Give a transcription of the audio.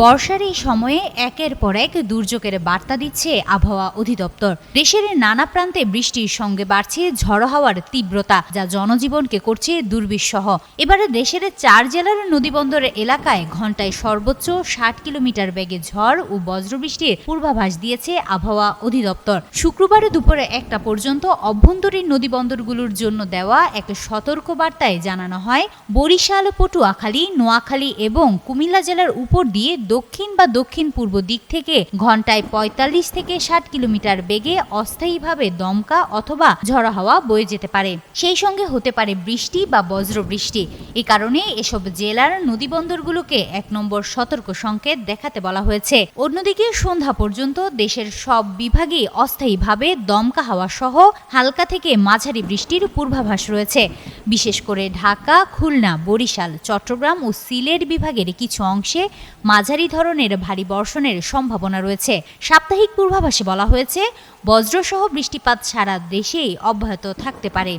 বর্ষার এই সময়ে একের পর এক দুর্যোগের বার্তা দিচ্ছে আবহাওয়া অধিদপ্তর। দেশের নানা প্রান্তে বৃষ্টির সঙ্গে বাড়ছে ঝড়ো হাওয়ার তীব্রতা, যা জনজীবনকে করছে দুর্বিষহ। এবারে দেশের 4 জেলার নদীবন্দর এলাকায় ঘন্টায় সর্বোচ্চ 60 কিলোমিটার বেগে ঝড় ও বজ্রবৃষ্টির পূর্বাভাস দিয়েছে আবহাওয়া অধিদপ্তর। শুক্রবার দুপুরে 1টা পর্যন্ত অভ্যন্তরীণ নদীবন্দরগুলোর জন্য দেওয়া এক সতর্ক বার্তায় জানানো হয়, বরিশাল, পটুয়াখালী, নোয়াখালী এবং কুমিল্লা জেলার উপর দিয়ে দক্ষিণ বা দক্ষিণ পূর্ব দিক থেকে ঘন্টায় 45 থেকে 60 কিলোমিটার বেগে অস্থায়ীভাবে দমকা অথবা ঝড়ো হাওয়া বয়ে যেতে পারে। সেই সঙ্গে হতে পারে বৃষ্টি বা বজ্রবৃষ্টি। এ কারণে এসব জেলার নদীবন্দরগুলোকে 1 নম্বর সতর্ক সংকেত দেখাতে বলা হয়েছে। অন্যদিকে সন্ধ্যা পর্যন্ত দেশের সব বিভাগেই অস্থায়ীভাবে দমকা হাওয়া সহ হালকা থেকে মাঝারি বৃষ্টির পূর্বাভাস রয়েছে। বিশেষ করে ঢাকা, খুলনা, বরিশাল, চট্টগ্রাম ও সিলেট বিভাগের কিছু অংশে মাঝারি ধরনের ভারী বর্ষণের সম্ভাবনা রয়েছে। সাপ্তাহিক পূর্বাভাসে বলা হয়েছে, বজ্রসহ বৃষ্টিপাত সারা দেশেই অব্যাহত থাকতে পারে।